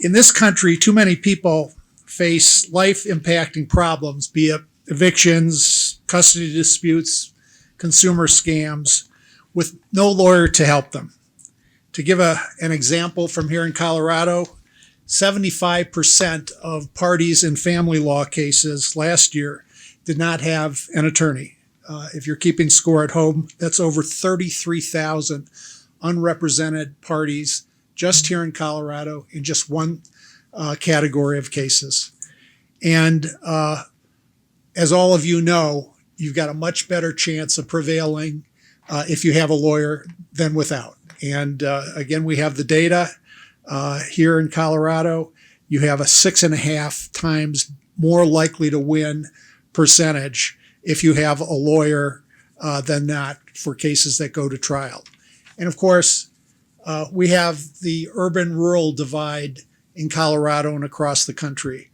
In this country, too many people face life-impacting problems, be it evictions, custody disputes, consumer scams, with no lawyer to help them. To give an example from here in Colorado, 75% of parties in family law cases last year did not have an attorney. If you're keeping score at home, that's over 33,000 unrepresented parties just here in Colorado in just one category of cases. And as all of you know, you've got a much better chance of prevailing if you have a lawyer than without. And again, we have the data here in Colorado. You have a 6.5 times more likely to win percentage if you have a lawyer than not for cases that go to trial. And of course, we have the urban-rural divide in Colorado and across the country.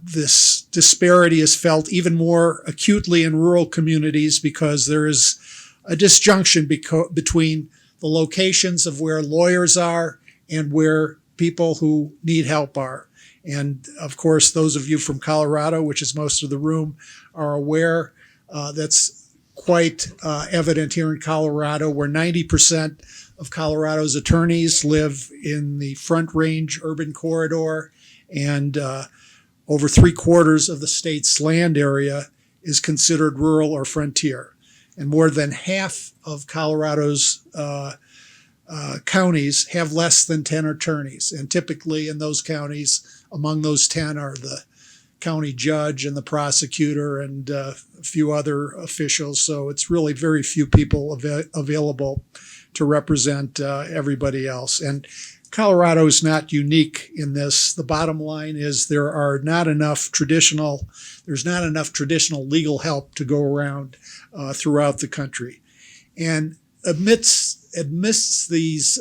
This disparity is felt even more acutely in rural communities because there is a disjunction between the locations of where lawyers are and where people who need help are. And of course, those of you from Colorado, which is most of the room, are aware that's quite evident here in Colorado, where 90% of Colorado's attorneys live in the Front Range urban corridor, and over 3/4 of the state's land area is considered rural or frontier. And more than half of Colorado's counties have less than 10 attorneys. And typically in those counties, among those 10 are the county judge and the prosecutor and a few other officials. So it's really very few people available to represent everybody else. And Colorado is not unique in this. The bottom line is there's not enough traditional legal help to go around throughout the country. And amidst these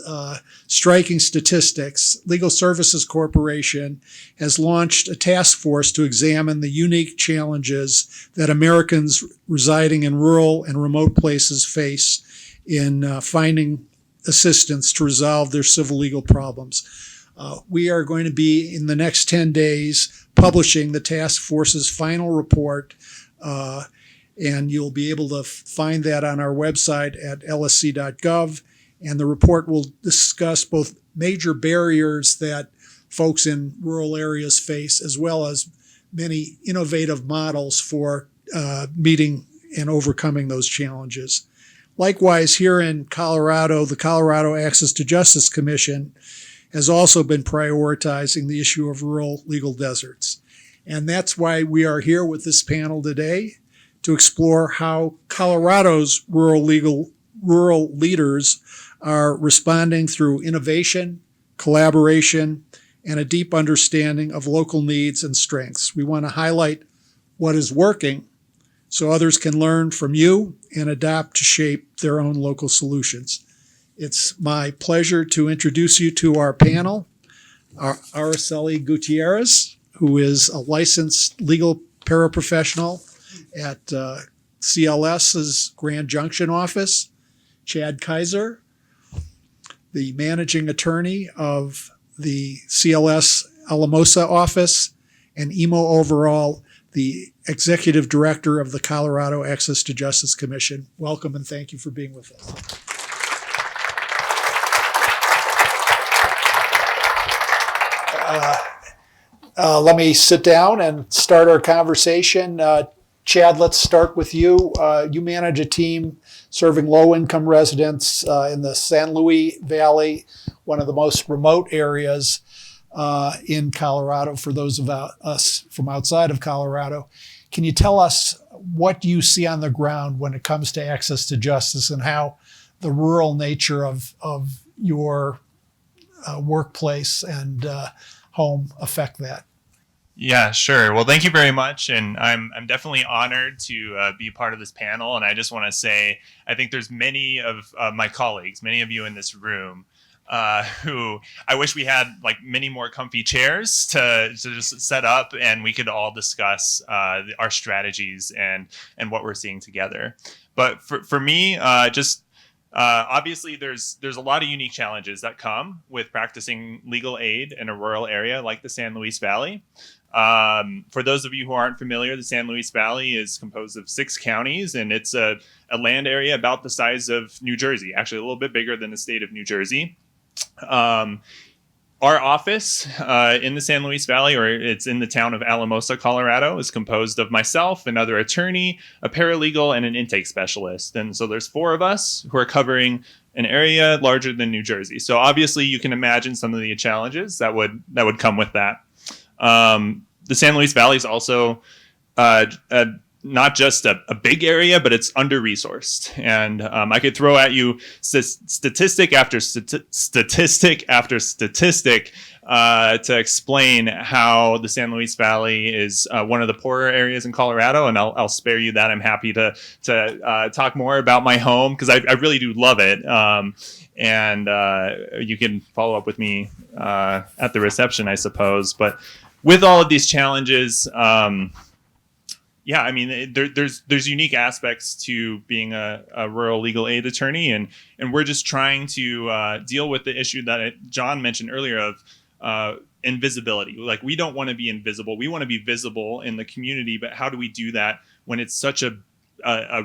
striking statistics, Legal Services Corporation has launched a task force to examine the unique challenges that Americans residing in rural and remote places face in finding assistance to resolve their civil legal problems. We are going to be, in the next 10 days, publishing the task force's final report, and you'll be able to find that on our website at lsc.gov. And the report will discuss both major barriers that folks in rural areas face, as well as many innovative models for meeting and overcoming those challenges. Likewise, here in Colorado, the Colorado Access to Justice Commission has also been prioritizing the issue of rural legal deserts. And that's why we are here with this panel today, to explore how Colorado's rural leaders are responding through innovation, collaboration, and a deep understanding of local needs and strengths. We want to highlight what is working so others can learn from you and adapt to shape their own local solutions. It's my pleasure to introduce you to our panel, Araceli Gutierrez, who is a licensed legal paraprofessional at CLS's Grand Junction office, Chad Kaiser, the managing attorney of the CLS Alamosa office, and Imo Overall, the executive director of the Colorado Access to Justice Commission. Welcome and thank you for being with us. Let me sit down and start our conversation. Chad, let's start with you. You manage a team serving low-income residents in the San Luis Valley, one of the most remote areas in Colorado for those of us from outside of Colorado. Can you tell us what you see on the ground when it comes to access to justice and how the rural nature of your workplace and home affect that? Yeah, sure. Well, thank you very much. And I'm definitely honored to be part of this panel. And I just want to say, I think there's many of my colleagues, many of you in this room, who I wish we had like many more comfy chairs to just set up and we could all discuss our strategies and what we're seeing together. But for me, just Obviously, there's a lot of unique challenges that come with practicing legal aid in a rural area like the San Luis Valley. For those of you who aren't familiar, the San Luis Valley is composed of 6 counties, and it's a land area about the size of New Jersey, actually a little bit bigger than the state of New Jersey. Our office in the San Luis Valley, or it's in the town of Alamosa, Colorado, is composed of myself, another attorney, a paralegal, and an intake specialist. And so there's 4 of us who are covering an area larger than New Jersey. So obviously you can imagine some of the challenges that would come with that. The San Luis Valley is also not just a big area, but it's under-resourced. And I could throw at you statistic after statistic after statistic to explain how the San Luis Valley is one of the poorer areas in Colorado. And I'll spare you that. I'm happy to talk more about my home because I really do love it. And you can follow up with me at the reception, I suppose. But with all of these challenges, yeah, I mean, there's unique aspects to being a rural legal aid attorney, and we're just trying to deal with the issue that John mentioned earlier of invisibility. Like, we don't want to be invisible. We want to be visible in the community, but how do we do that when it's such a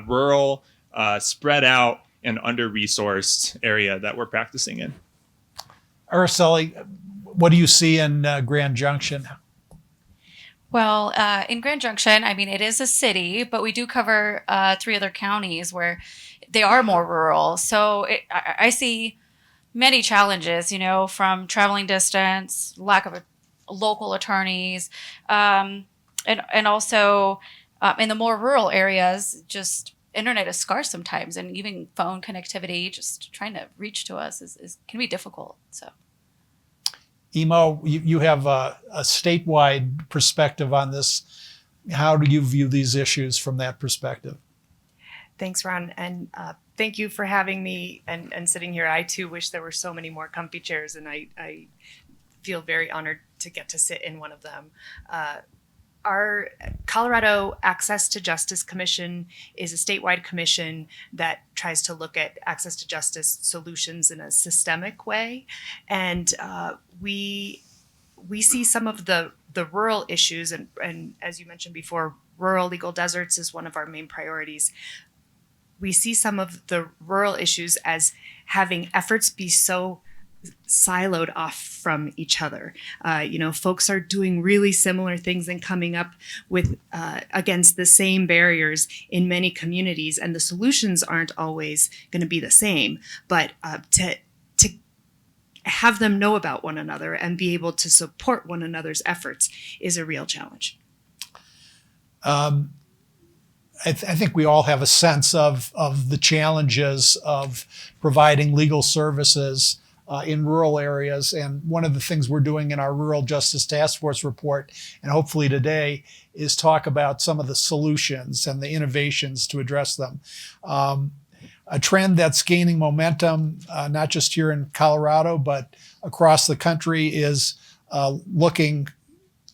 rural, spread out, and under-resourced area that we're practicing in? Araceli, what do you see in Grand Junction? Well, in Grand Junction, I mean, it is a city, but we do cover 3 other counties where they are more rural. So I see many challenges, from traveling distance, lack of local attorneys, and also in the more rural areas, just internet is scarce sometimes, and even phone connectivity, just trying to reach to us can be difficult. So. Emo, you have a statewide perspective on this. How do you view these issues from that perspective? Thanks, Ron, and thank you for having me and sitting here. I too wish there were so many more comfy chairs, and I feel very honored to get to sit in one of them. Our Colorado Access to Justice Commission is a statewide commission that tries to look at access to justice solutions in a systemic way. And we see some of the rural issues, and as you mentioned before, rural legal deserts is one of our main priorities. We see some of the rural issues as having efforts be so siloed off from each other. Folks are doing really similar things and coming up with against the same barriers in many communities, and the solutions aren't always going to be the same. But to have them know about one another and be able to support one another's efforts is a real challenge. I think we all have a sense of the challenges of providing legal services in rural areas. And one of the things we're doing in our Rural Justice Task Force report, and hopefully today, is talk about some of the solutions and the innovations to address them. A trend that's gaining momentum, not just here in Colorado, but across the country, is looking,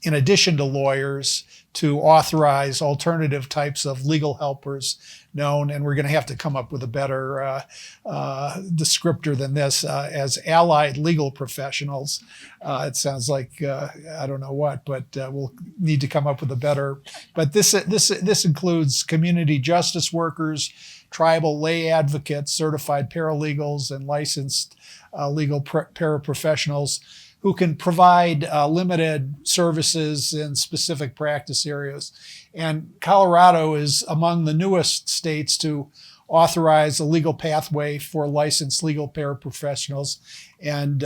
in addition to lawyers, to authorize alternative types of legal helpers known, and we're going to have to come up with a better descriptor than this, as allied legal professionals. It sounds like I don't know what, but we'll need to come up with a better. But this includes community justice workers, tribal lay advocates, certified paralegals, and licensed legal paraprofessionals who can provide limited services in specific practice areas. And Colorado is among the newest states to authorize a legal pathway for licensed legal paraprofessionals. And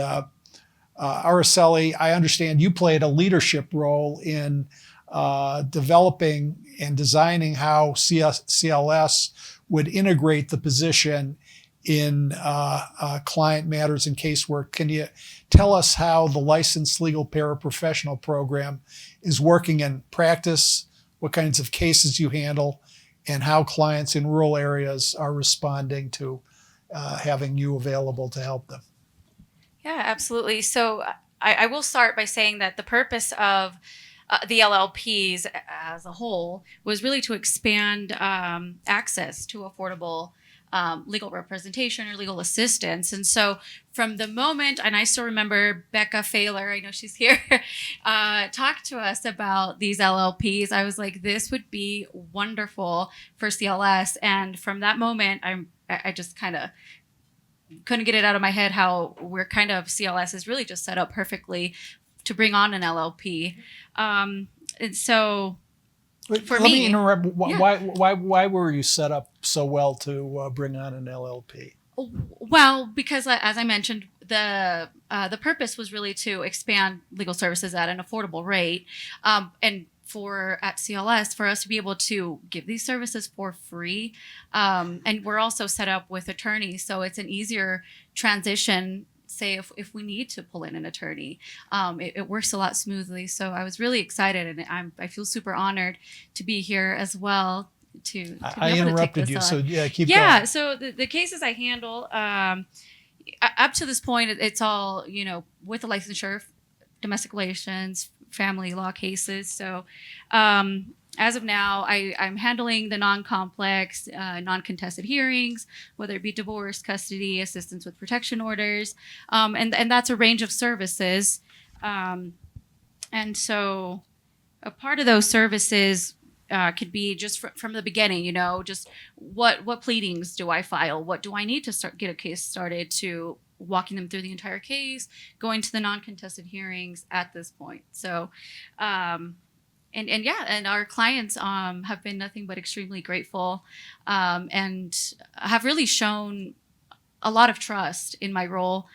Araceli, I understand you played a leadership role in developing and designing how CLS would integrate the position in client matters and casework. Can you tell us how the licensed legal paraprofessional program is working in practice, what kinds of cases you handle, and how clients in rural areas are responding to having you available to help them? Yeah, absolutely. So I will start by saying that the purpose of the LLPs as a whole was really to expand access to affordable legal representation or legal assistance. And so from the moment, and I still remember Becca Failer, I know she's here, talked to us about these LLPs. I was like, this would be wonderful for CLS. And from that moment, I just kind of couldn't get it out of my head how we're kind of, CLS is really just set up perfectly to bring on an LLP. And so for Let me, me interrupt. yeah. Why were you set up so well to bring on an LLP? Well, because as I mentioned, the purpose was really to expand legal services at an affordable rate, and at CLS for us to be able to give these services for free, and we're also set up with attorneys, so it's an easier transition. Say if we need to pull in an attorney, it works a lot smoothly. So I was really excited, and I feel super honored to be here as well. To I interrupted you, so yeah, keep going. Yeah, so the cases I handle, up to this point, it's all, with the licensure, domestic relations, family law cases. So as of now, I'm handling the non-complex, non-contested hearings, whether it be divorce, custody, assistance with protection orders, and that's a range of services. And so a part of those services could be just from the beginning, just what pleadings do I file? What do I need to get a case started, to walking them through the entire case, going to the non-contested hearings at this point. So, and our clients have been nothing but extremely grateful, and have really shown a lot of trust in my role,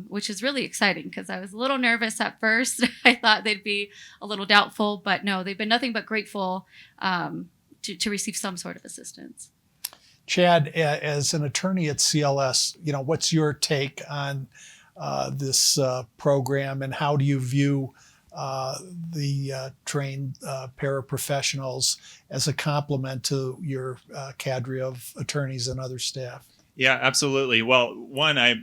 which is really exciting because I was a little nervous at first. I thought they'd be a little doubtful, but no, they've been nothing but grateful to receive some sort of assistance. Chad, as an attorney at CLS, what's your take on this program, and how do you view the trained paraprofessionals as a complement to your cadre of attorneys and other staff? Yeah, absolutely. Well, one, I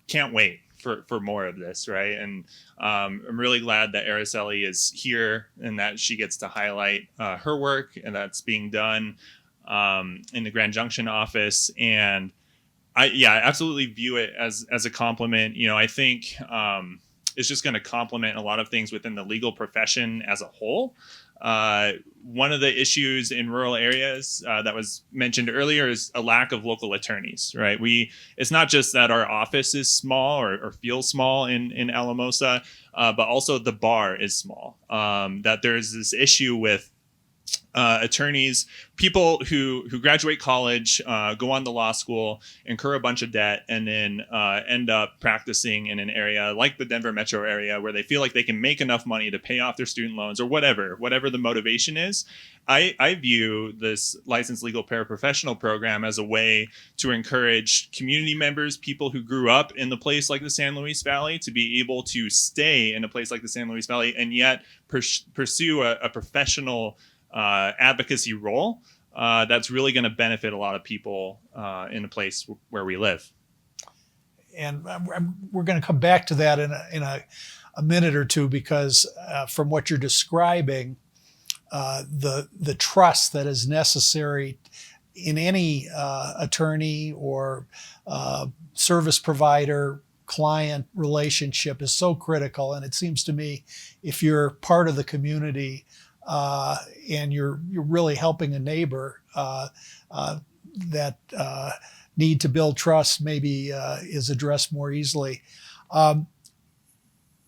can't wait for more of this, right? And I'm really glad that Araceli is here and that she gets to highlight her work and that's being done in the Grand Junction office. And I absolutely view it as a compliment. I think it's just going to complement a lot of things within the legal profession as a whole. One of the issues in rural areas that was mentioned earlier is a lack of local attorneys, right? It's not just that our office is small or feels small in Alamosa, but also the bar is small. That there's this issue with attorneys, people who graduate college, go on to law school, incur a bunch of debt, and then end up practicing in an area like the Denver metro area where they feel like they can make enough money to pay off their student loans or whatever the motivation is. I view this licensed legal paraprofessional program as a way to encourage community members, people who grew up in the place like the San Luis Valley, to be able to stay in a place like the San Luis Valley and yet pursue a professional advocacy role that's really going to benefit a lot of people in the place where we live. And we're going to come back to that in a minute or two, because from what you're describing, the trust that is necessary in any attorney or service provider client relationship is so critical. And it seems to me, if you're part of the community and you're really helping a neighbor, that need to build trust maybe is addressed more easily.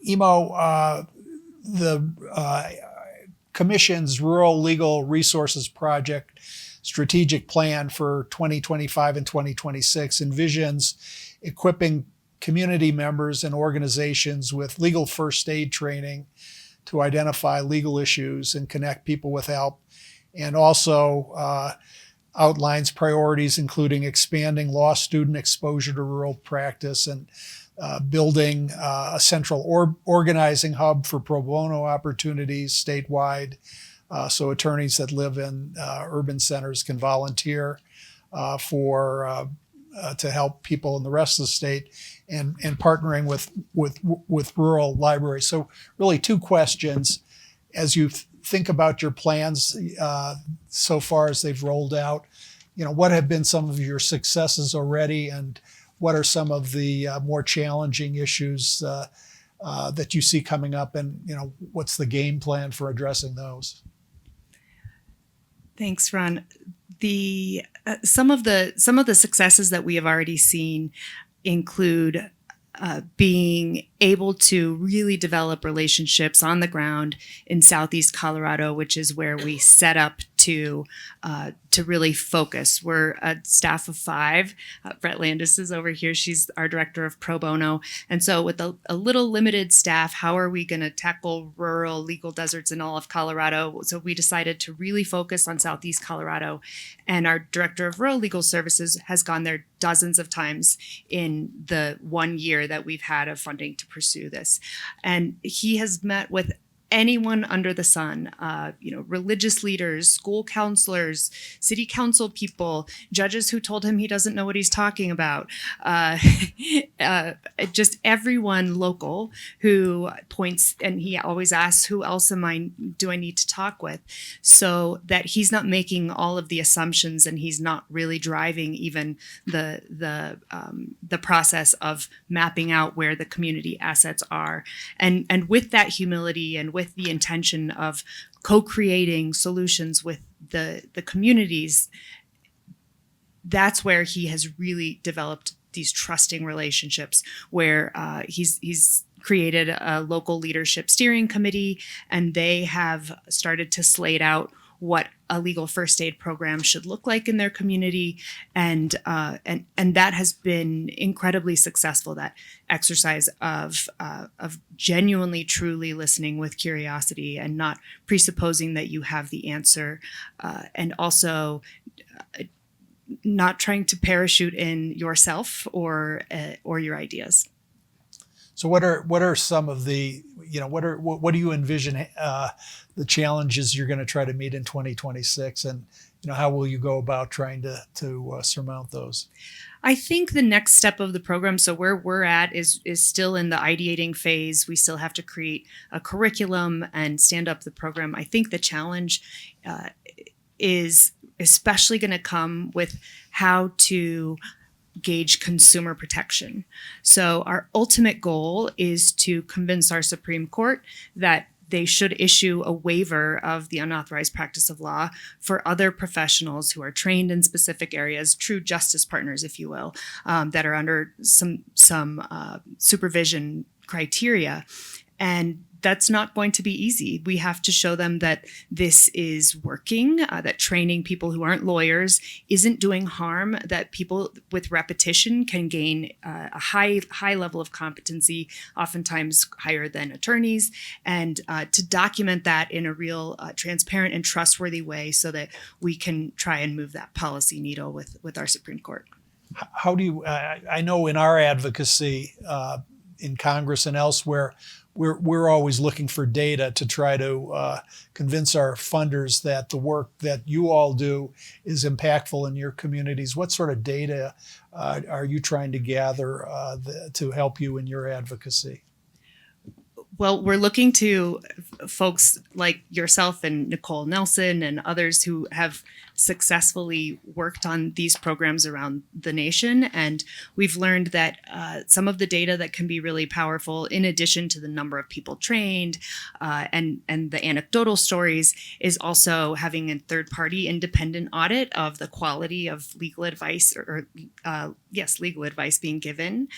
Emo, the Commission's Rural Legal Resources Project strategic plan for 2025 and 2026 envisions equipping community members and organizations with legal first aid training to identify legal issues and connect people with help, and also outlines priorities including expanding law student exposure to rural practice and building a central organizing hub for pro bono opportunities statewide, so attorneys that live in urban centers can volunteer to help people in the rest of the state, and partnering with rural libraries. So really two questions as you think about your plans so far as they've rolled out. what have been some of your successes already, and what are some of the more challenging issues that you see coming up, and what's the game plan for addressing those? Thanks, Ron. The some of the successes that we have already seen include being able to really develop relationships on the ground in Southeast Colorado, which is where we set up to really focus. We're a staff of 5. Brett Landis is over here. She's our director of pro bono. And so with a little limited staff, how are we going to tackle rural legal deserts in all of Colorado? So we decided to really focus on Southeast Colorado. And our director of rural legal services has gone there dozens of times in the 1 year that we've had of funding to pursue this. And he has met with anyone under the sun, religious leaders, school counselors, city council people, judges who told him he doesn't know what he's talking about, just everyone local who points, and he always asks, who else do I need to talk with? So that he's not making all of the assumptions, and he's not really driving even the process of mapping out where the community assets are. And with that humility and with the intention of co-creating solutions with the communities, that's where he has really developed these trusting relationships, where he's created a local leadership steering committee, and they have started to slate out what a legal first aid program should look like in their community, and that has been incredibly successful. That exercise of genuinely, truly listening with curiosity and not presupposing that you have the answer, and also not trying to parachute in yourself or your ideas. So what are some of the, what do you envision the challenges you're going to try to meet in 2026, and how will you go about trying to surmount those? I think the next step of the program, so where we're at is still in the ideating phase. We still have to create a curriculum and stand up the program. I think the challenge is especially going to come with how to gauge consumer protection. So our ultimate goal is to convince our Supreme Court that they should issue a waiver of the unauthorized practice of law for other professionals who are trained in specific areas, true justice partners, if you will, that are under some supervision criteria. And that's not going to be easy. We have to show them that this is working, that training people who aren't lawyers isn't doing harm, that people with repetition can gain a high level of competency, oftentimes higher than attorneys, and to document that in a real transparent and trustworthy way so that we can try and move that policy needle with our Supreme Court. How do you, I know in our advocacy in Congress and elsewhere, we're always looking for data to try to convince our funders that the work that you all do is impactful in your communities. What sort of data are you trying to gather to help you in your advocacy? Well, we're looking to folks like yourself and Nicole Nelson and others who have successfully worked on these programs around the nation. And we've learned that some of the data that can be really powerful, in addition to the number of people trained and the anecdotal stories, is also having a third-party independent audit of the quality of legal advice legal advice being given.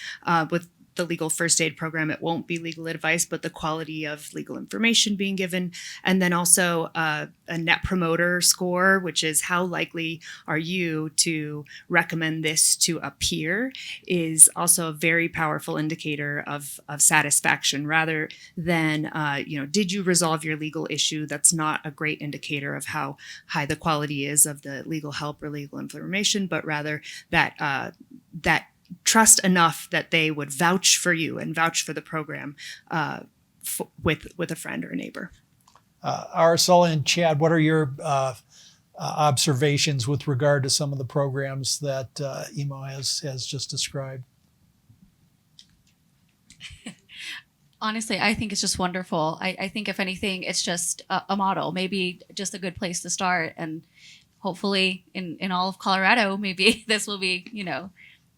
With the legal first aid program, it won't be legal advice, but the quality of legal information being given. And then also a net promoter score, which is how likely are you to recommend this to a peer, is also a very powerful indicator of satisfaction, rather than, did you resolve your legal issue? That's not a great indicator of how high the quality is of the legal help or legal information, but rather that trust enough that they would vouch for you and vouch for the program with a friend or a neighbor. Araceli and Chad, what are your observations with regard to some of the programs that Emo has just described? Honestly, I think it's just wonderful. I think if anything, it's just a model, maybe just a good place to start. And hopefully in all of Colorado, maybe this will be,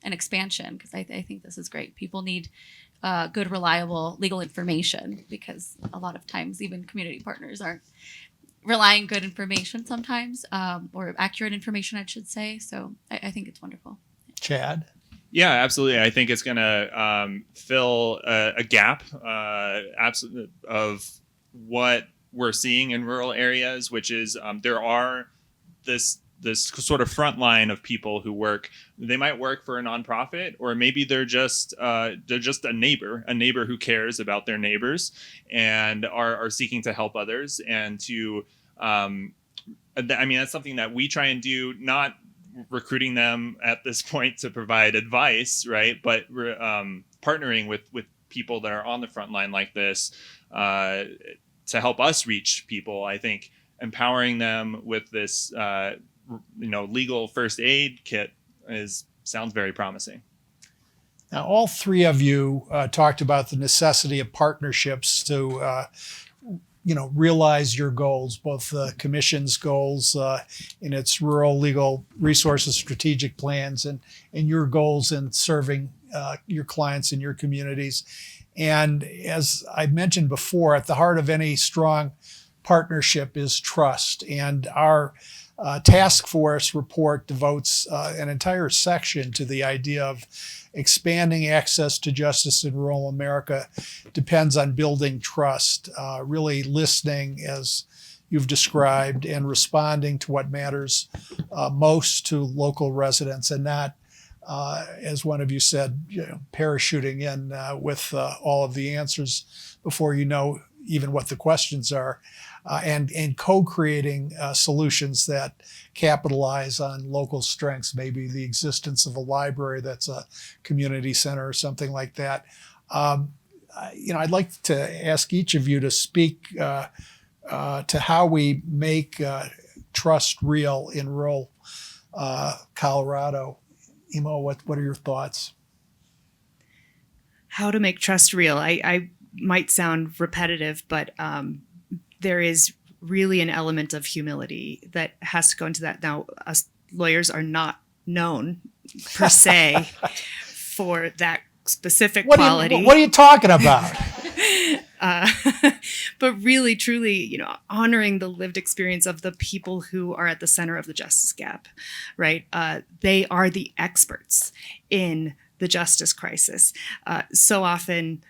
an expansion, because I think this is great. People need good, reliable legal information, because a lot of times even community partners aren't relying good information sometimes, or accurate information, I should say. So I think it's wonderful. Chad? Yeah, absolutely. I think it's going to fill a gap of what we're seeing in rural areas, which is there are this sort of front line of people who work. They might work for a nonprofit, or maybe they're just a neighbor who cares about their neighbors and are seeking to help others. And to, that's something that we try and do, not recruiting them at this point to provide advice, right? But partnering with people that are on the front line like this to help us reach people. I think empowering them with this, legal first aid kit sounds very promising. Now, all three of you talked about the necessity of partnerships to, realize your goals, both the Commission's goals in its rural legal resources strategic plans, and your goals in serving your clients in your communities. And as I mentioned before, at the heart of any strong partnership is trust. And our task force report devotes an entire section to the idea of expanding access to justice in rural America depends on building trust, really listening as you've described, and responding to what matters most to local residents, and not, as one of you said, parachuting in with all of the answers before you know even what the questions are. And co-creating solutions that capitalize on local strengths, maybe the existence of a library that's a community center or something like that. I'd like to ask each of you to speak to how we make trust real in rural Colorado. Imo, what are your thoughts? How to make trust real. I might sound repetitive, but there is really an element of humility that has to go into that. Now, us lawyers are not known per se for that specific quality. What are you talking about? But really, truly, honoring the lived experience of the people who are at the center of the justice gap, right? They are the experts in the justice crisis. So often,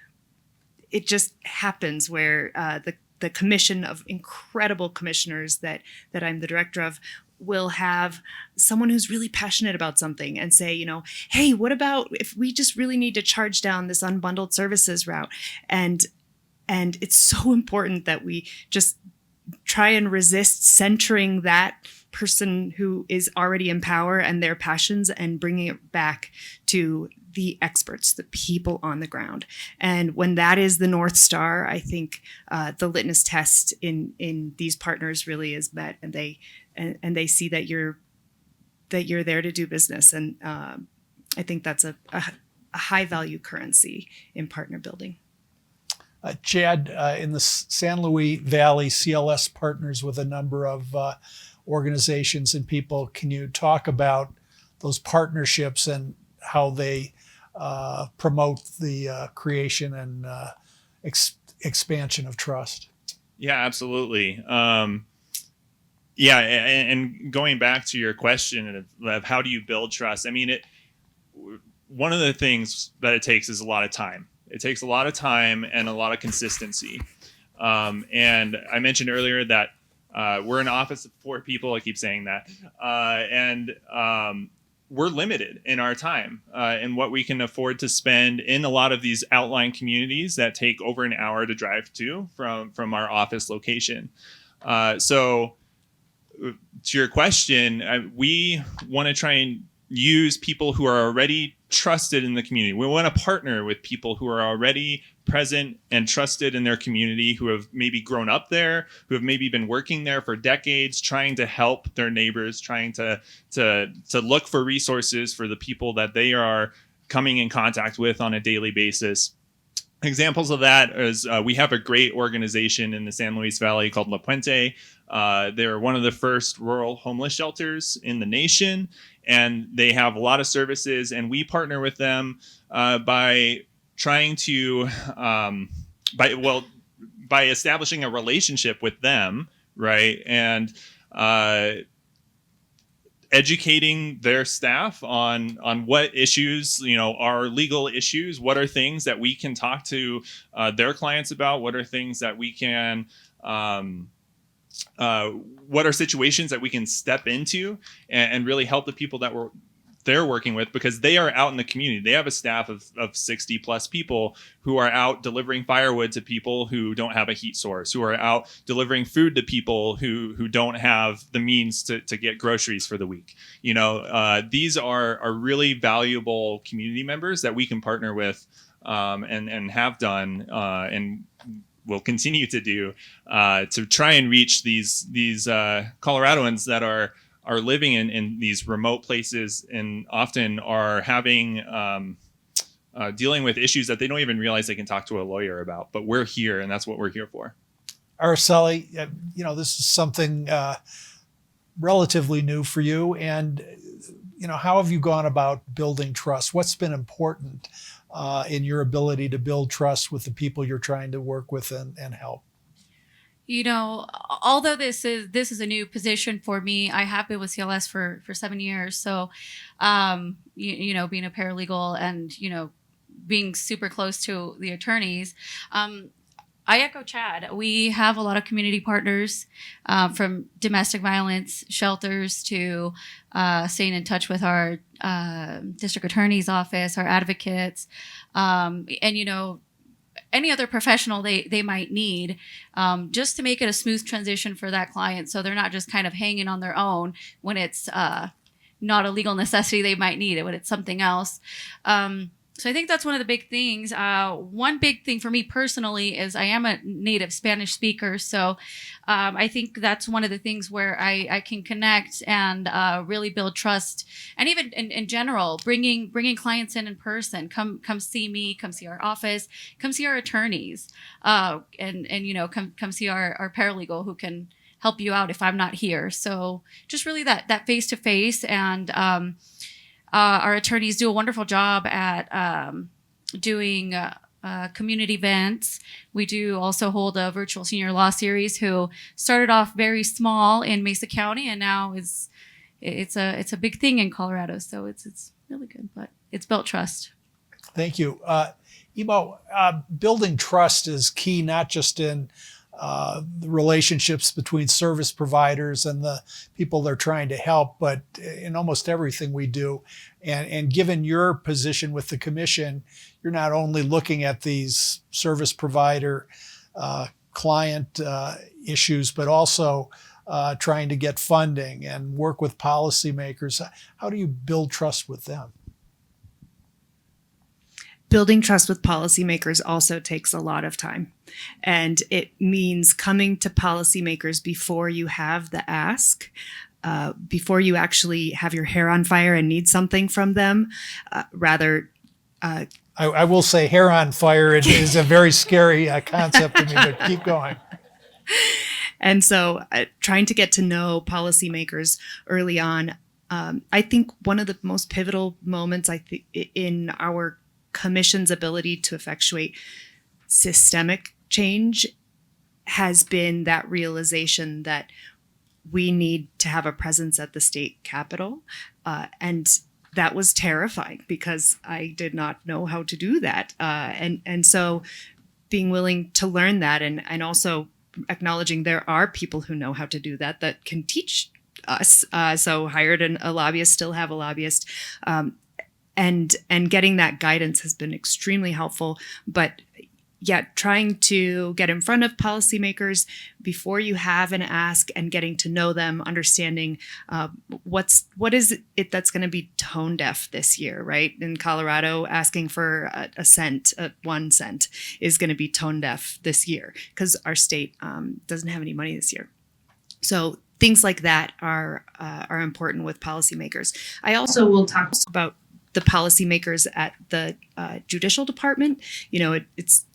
it just happens where the commission of incredible commissioners that I'm the director of will have someone who's really passionate about something and say, hey, what about if we just really need to charge down this unbundled services route? And it's so important that we just try and resist centering that person who is already in power and their passions and bringing it back to the experts, the people on the ground. And when that is the North Star, I think the litmus test in these partners really is met, and they see that you're there to do business. And I think that's a high value currency in partner building. Chad, in the San Luis Valley, CLS partners with a number of organizations and people. Can you talk about those partnerships and how they promote the creation and expansion of trust? Yeah, absolutely. And going back to your question of how do you build trust? One of the things that it takes is a lot of time. It takes a lot of time and a lot of consistency. And I mentioned earlier that we're an office of 4 people. I keep saying that. We're limited in our time and what we can afford to spend in a lot of these outlying communities that take over an hour to drive to from our office location. So to your question, we want to try and use people who are already trusted in the community. We want to partner with people who are already present and trusted in their community, who have maybe grown up there, who have maybe been working there for decades, trying to help their neighbors, trying to look for resources for the people that they are coming in contact with on a daily basis. examples of that is we have a great organization in the San Luis Valley called La Puente. They're one of the first rural homeless shelters in the nation, and they have a lot of services. And we partner with them by trying to by establishing a relationship with them, right, and educating their staff on what issues, are legal issues, what are things that we can talk to their clients about, what are things that we can what are situations that we can step into and really help the people that they're working with, because they are out in the community. They have a staff of 60 plus people who are out delivering firewood to people who don't have a heat source, who are out delivering food to people who don't have the means to get groceries for the week. These are really valuable community members that we can partner with and have done and will continue to do to try and reach these Coloradoans that are living in these remote places and often are having dealing with issues that they don't even realize they can talk to a lawyer about. But we're here, and that's what we're here for. Araceli, this is something relatively new for you, and how have you gone about building trust? What's been important in your ability to build trust with the people you're trying to work with and help? Although this is a new position for me, I have been with CLS for 7 years. So, being a paralegal and, being super close to the attorneys, I echo Chad. We have a lot of community partners, from domestic violence shelters to staying in touch with our district attorney's office, our advocates, and, any other professional they might need, just to make it a smooth transition for that client, so they're not just kind of hanging on their own when it's not a legal necessity they might need it, when it's something else. So I think that's one of the big things. One big thing for me personally is I am a native Spanish speaker. So I think that's one of the things where I can connect and really build trust. And even in general, bringing clients in person, come see me, come see our office, come see our attorneys, and come see our paralegal who can help you out if I'm not here. So just really that face-to-face, and our attorneys do a wonderful job at doing community events. We do also hold a virtual senior law series, who started off very small in Mesa County and now it's a big thing in Colorado. So it's really good, but it's built trust. Thank you. Emo, building trust is key, not just in the relationships between service providers and the people they're trying to help, but in almost everything we do. And given your position with the commission, you're not only looking at these service provider client issues, but also trying to get funding and work with policymakers. How do you build trust with them? Building trust with policymakers also takes a lot of time. And it means coming to policymakers before you have the ask, before you actually have your hair on fire and need something from them. I will say hair on fire is a very scary concept to me, but keep going. And so trying to get to know policymakers early on, I think one of the most pivotal moments in our commission's ability to effectuate systemic change has been that realization that we need to have a presence at the state capitol. And that was terrifying because I did not know how to do that. And so being willing to learn that and also acknowledging there are people who know how to do that can teach us. So hired a lobbyist, still have a lobbyist. And getting that guidance has been extremely helpful. But yet trying to get in front of policymakers before you have an ask and getting to know them, understanding what is it that's going to be tone deaf this year, right? In Colorado, asking for a cent, 1 cent is going to be tone deaf this year because our state doesn't have any money this year. So things like that are important with policymakers. I also will talk about the policymakers at the judicial department.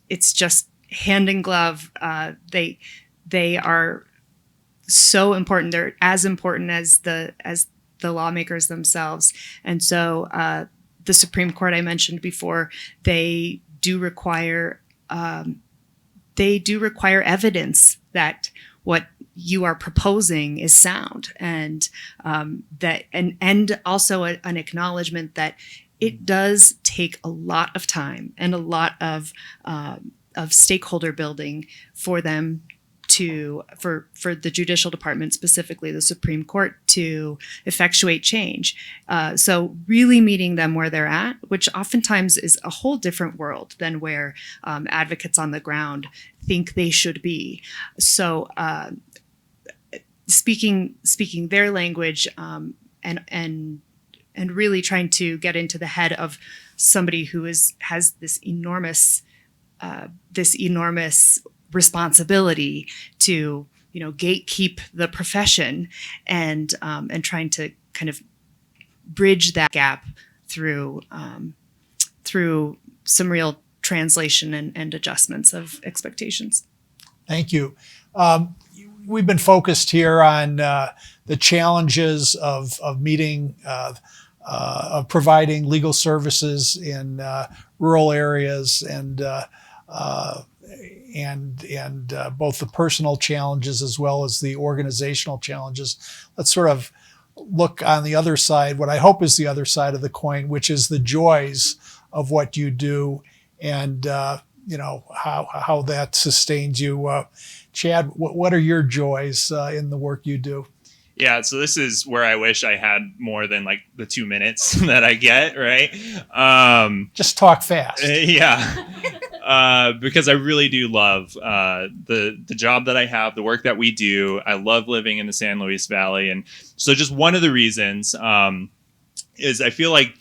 it's just hand in glove. They are so important. They're as important as the lawmakers themselves. And so the Supreme Court I mentioned before, they do require evidence that what you are proposing is sound, and also an acknowledgement that it does take a lot of time and a lot of stakeholder building for them for the judicial department, specifically the Supreme Court, to effectuate change. So really meeting them where they're at, which oftentimes is a whole different world than where advocates on the ground think they should be. So speaking their language, and really trying to get into the head of somebody who has this enormous responsibility to, gatekeep the profession, and trying to kind of bridge that gap through some real translation and adjustments of expectations. Thank you. We've been focused here on the challenges of meeting, of providing legal services in rural areas, and both the personal challenges as well as the organizational challenges. Let's sort of look on the other side, what I hope is the other side of the coin, which is the joys of what you do, and how that sustains you. Chad, what are your joys in the work you do? Yeah, so this is where I wish I had more than like the 2 minutes that I get, right? Just talk fast. Yeah. Because I really do love the job that I have, the work that we do. I love living in the San Luis Valley. And so just one of the reasons is I feel like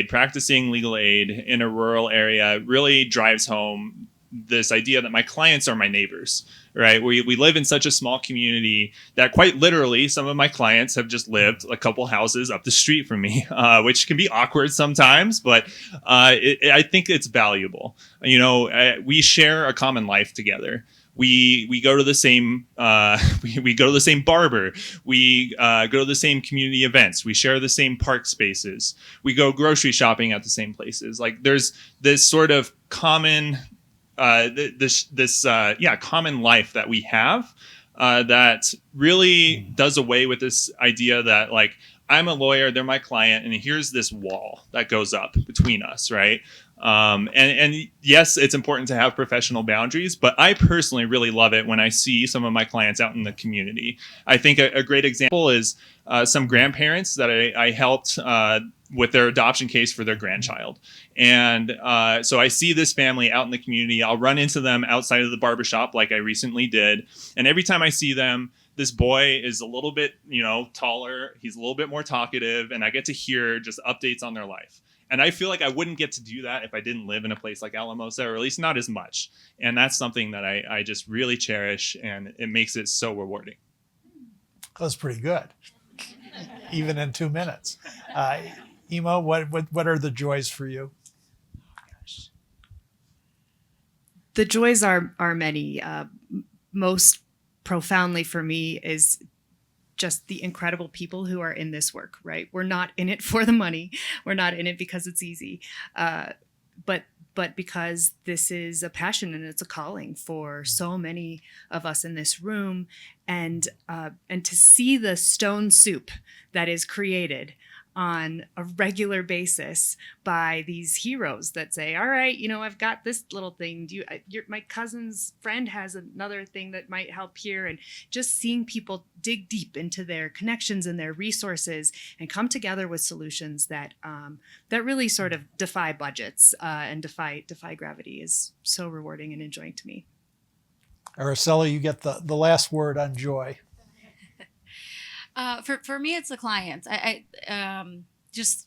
practicing legal aid in a rural area really drives home this idea that my clients are my neighbors, right? We live in such a small community that quite literally some of my clients have just lived a couple houses up the street from me, which can be awkward sometimes, but I think it's valuable. We share a common life together. We go to the same we go to the same barber. We go to the same community events. We share the same park spaces. We go grocery shopping at the same places. Like there's this sort of common common life that we have that really does away with this idea that like I'm a lawyer, they're my client, and here's this wall that goes up between us, right? And yes, it's important to have professional boundaries, but I personally really love it when I see some of my clients out in the community. I think a great example is some grandparents that I helped with their adoption case for their grandchild. And so I see this family out in the community. I'll run into them outside of the barbershop like I recently did. And every time I see them, this boy is a little bit, taller. He's a little bit more talkative, and I get to hear just updates on their life. And I feel like I wouldn't get to do that if I didn't live in a place like Alamosa, or at least not as much. And that's something that I just really cherish, and it makes it so rewarding. That's pretty good, even in 2 minutes. Emo, what are the joys for you? The joys are many. Most profoundly for me is just the incredible people who are in this work, right? We're not in it for the money. We're not in it because it's easy, but because this is a passion and it's a calling for so many of us in this room, and to see the stone soup that is created on a regular basis by these heroes that say, all right, I've got this little thing. My cousin's friend has another thing that might help here. And just seeing people dig deep into their connections and their resources and come together with solutions that really sort of defy budgets and defy gravity is so rewarding and enjoying to me. Araceli, you get the last word on joy. For me, it's the clients. I just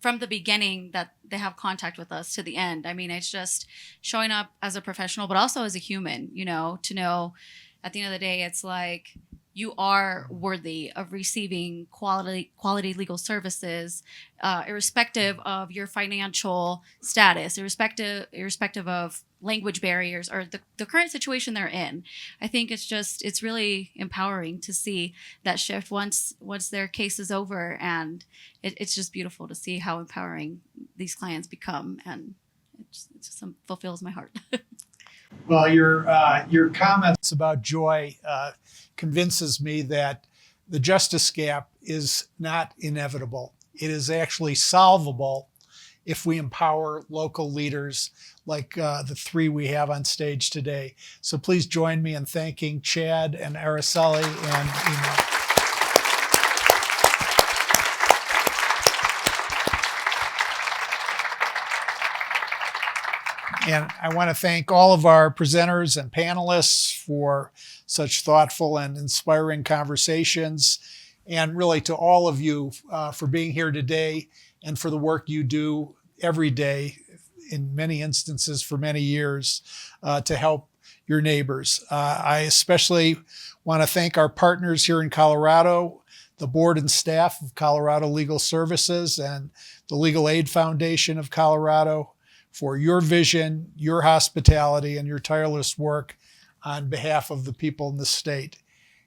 from the beginning that they have contact with us to the end. I mean, it's just showing up as a professional, but also as a human, to know at the end of the day, it's like you are worthy of receiving quality legal services, irrespective of your financial status, irrespective of language barriers or the current situation they're in. I think it's really empowering to see that shift once their case is over, and it's just beautiful to see how empowering these clients become, and it just fulfills my heart. Well, your comments about joy convinces me that the justice gap is not inevitable. It is actually solvable if we empower local leaders like the three we have on stage today. So please join me in thanking Chad and Araceli and Ema. And I want to thank all of our presenters and panelists for such thoughtful and inspiring conversations, and really to all of you for being here today and for the work you do every day, in many instances for many years, to help your neighbors. I especially want to thank our partners here in Colorado, the board and staff of Colorado Legal Services and the Legal Aid Foundation of Colorado, for your vision, your hospitality, and your tireless work on behalf of the people in the state.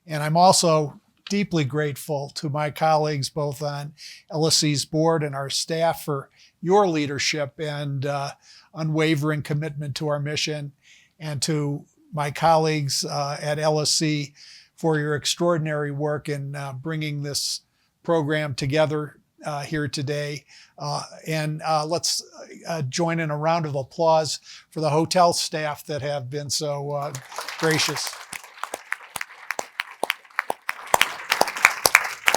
And I'm also deeply grateful to my colleagues, both on LSC's board and our staff, for your leadership and unwavering commitment to our mission, and to my colleagues at LSC for your extraordinary work in bringing this program together here today. And let's join in a round of applause for the hotel staff that have been so gracious.